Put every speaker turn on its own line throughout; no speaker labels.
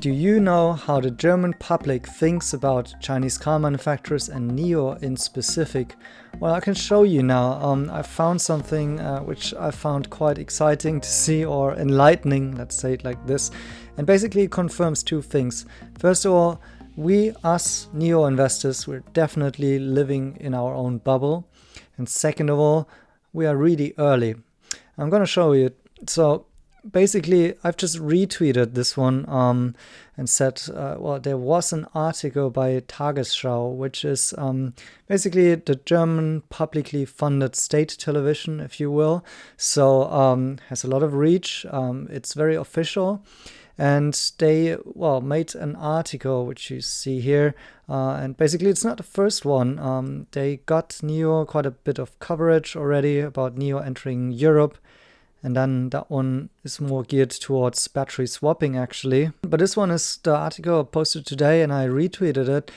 Do you know how the German public thinks about Chinese car manufacturers and NIO in specific? Well, I can show you now. I found something which I found quite exciting to see, or enlightening, let's say it like this. And basically it confirms two things. First of all, we, us NIO investors, we're definitely living in our own bubble. And second of all, we are really early. I'm going to show you. So basically, I've just retweeted this one and said, well, there was an article by Tagesschau, which is basically the German publicly funded state television, if you will. So has a lot of reach. It's very official. And they, well, made an article, which you see here. And basically, it's not the first one. They got NIO quite a bit of coverage already about NIO entering Europe. And then that one is more geared towards battery swapping, actually. But this one is the article posted today, and I retweeted it.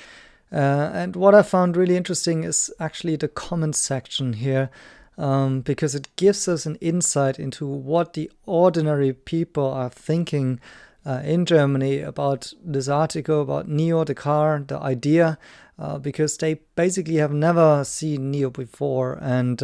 And what I found really interesting is actually the comment section here, because it gives us an insight into what the ordinary people are thinking in Germany about this article, about NIO, the car, the idea, because they basically have never seen NIO before. And,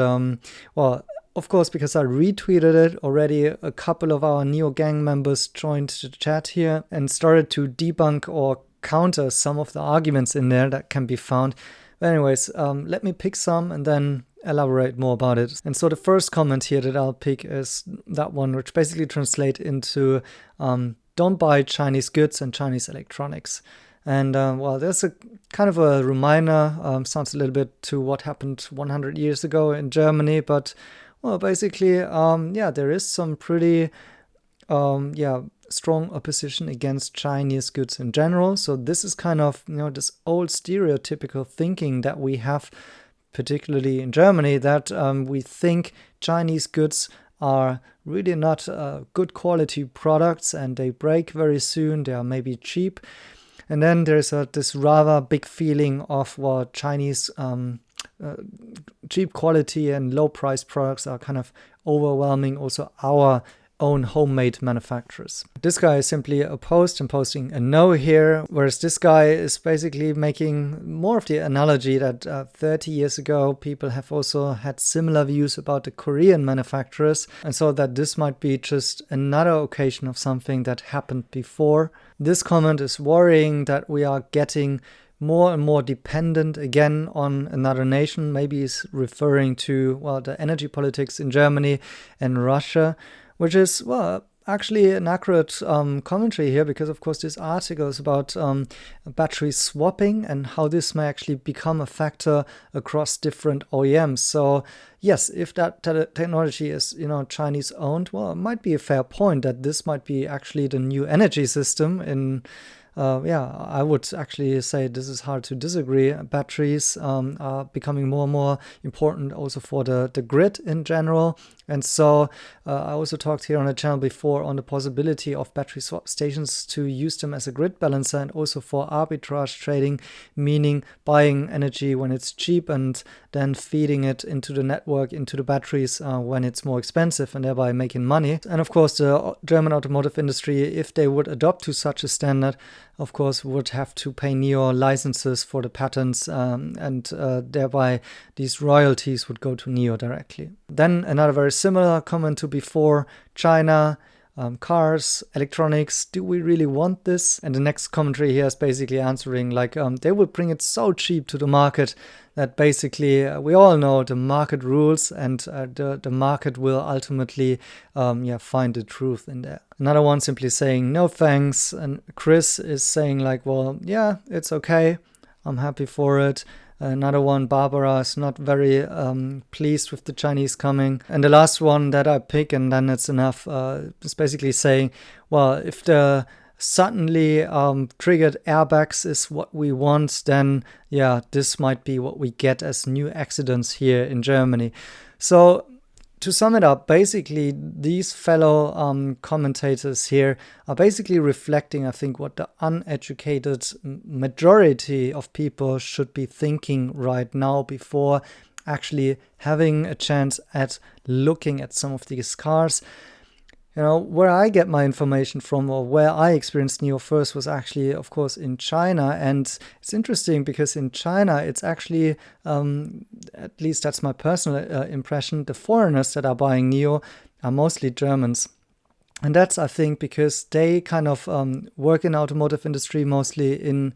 well, of course, because I retweeted it already, a couple of our NIO gang members joined the chat here and started to debunk or counter some of the arguments in there that can be found. But anyways, let me pick some and then elaborate more about it. And so the first comment here that I'll pick is that one, which basically translates into don't buy Chinese goods and Chinese electronics. And well, there's a kind of a reminder, sounds a little bit to what happened 100 years ago in Germany, but well, basically, yeah, there is some pretty, strong opposition against Chinese goods in general. So this is kind of, this old stereotypical thinking that we have, particularly in Germany, that we think Chinese goods are really not good quality products and they break very soon. They are maybe cheap. And then there's this rather big feeling of what Chinese cheap quality and low price products are kind of overwhelming also our own homemade manufacturers. This guy is simply opposed and posting a no here, whereas this guy is basically making more of the analogy that 30 years ago people have also had similar views about the Korean manufacturers, and so that this might be just another occasion of something that happened before. This comment is worrying that we are getting more and more dependent again on another nation. Maybe he's referring to, well, the energy politics in Germany and Russia, which is, well, actually an accurate commentary here, because of course this article is about battery swapping and how this may actually become a factor across different OEMs. So yes, if that technology is, Chinese owned, well, it might be a fair point that this might be actually the new energy system in I would actually say this is hard to disagree. Batteries are becoming more and more important also for the grid in general. And so I also talked here on the channel before on the possibility of battery swap stations to use them as a grid balancer and also for arbitrage trading, meaning buying energy when it's cheap and then feeding it into the network, into the batteries when it's more expensive, and thereby making money. And of course, the German automotive industry, if they would adopt to such a standard, of course, would have to pay NIO licenses for the patents, and thereby these royalties would go to NIO directly. Then another very similar comment to before, China, cars, electronics, do we really want this? And the next commentary here is basically answering like they will bring it so cheap to the market that basically we all know the market rules, and the market will ultimately find the truth in there. Another one simply saying no thanks, and Chris is saying like, well, yeah, it's okay, I'm happy for it. Another one, Barbara, is not very pleased with the Chinese coming. And the last one that I pick, and then it's enough, is basically saying, well, if the suddenly triggered airbags is what we want, then yeah, this might be what we get as new accidents here in Germany. So to sum it up, basically these fellow commentators here are basically reflecting, I think, what the uneducated majority of people should be thinking right now before actually having a chance at looking at some of these cars. where I get my information from, or where I experienced NIO first, was actually, of course, in China. And it's interesting because in China, it's actually, at least that's my personal impression, the foreigners that are buying NIO are mostly Germans. And that's, I think, because they kind of work in automotive industry mostly in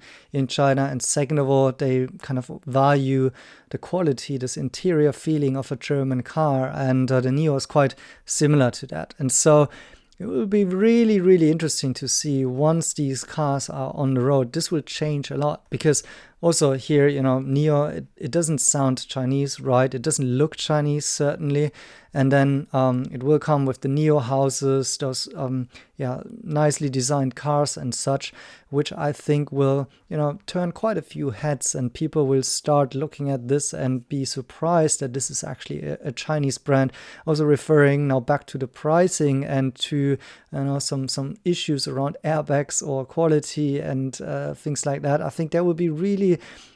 China. And second of all, they kind of value the quality, this interior feeling of a German car. And the NIO is quite similar to that. And so it will be really, really interesting to see once these cars are on the road. This will change a lot because also here, NIO, it doesn't sound Chinese, right? It doesn't look Chinese, certainly. And then it will come with the NIO houses, those nicely designed cars and such, which I think will, turn quite a few heads, and people will start looking at this and be surprised that this is actually a Chinese brand. Also referring now back to the pricing and to some issues around airbags or quality and things like that. I think that would be really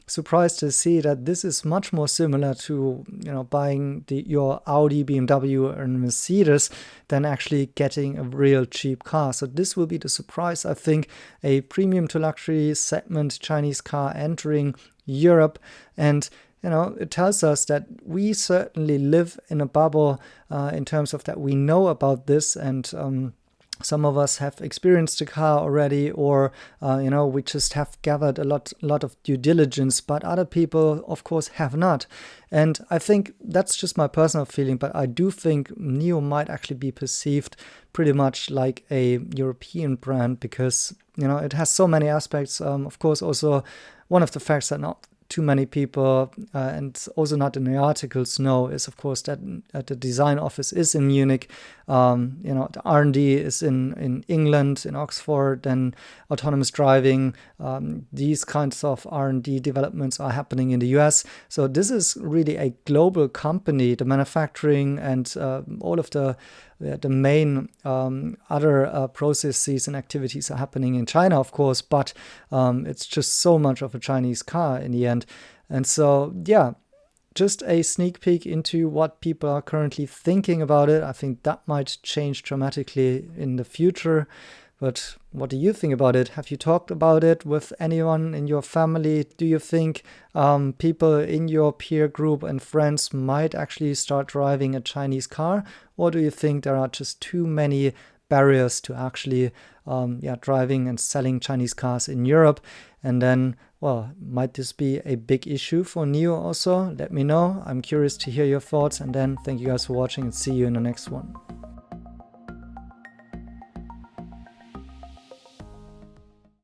surprised to see that this is much more similar to buying your Audi, BMW, and Mercedes than actually getting a real cheap car. So this will be the surprise. I think a premium to luxury segment Chinese car entering Europe, and it tells us that we certainly live in a bubble in terms of that we know about this, and some of us have experienced the car already, or we just have gathered a lot of due diligence, but other people, of course, have not. And I think that's just my personal feeling, but I do think NIO might actually be perceived pretty much like a European brand because, it has so many aspects. Of course, also one of the facts that not too many people, and also not in the articles, know is, of course, that the design office is in Munich. The R&D is in England, in Oxford, and autonomous driving. These kinds of R&D developments are happening in the US. So this is really a global company. The manufacturing and all of the main other processes and activities are happening in China, of course, but it's just so much of a Chinese car in the end. And so, just a sneak peek into what people are currently thinking about it. I think that might change dramatically in the future. But what do you think about it? Have you talked about it with anyone in your family? Do you think people in your peer group and friends might actually start driving a Chinese car? Or do you think there are just too many barriers to actually driving and selling Chinese cars in Europe? And then, might this be a big issue for NIO also? Let me know. I'm curious to hear your thoughts. And then thank you guys for watching, and see you in the next one.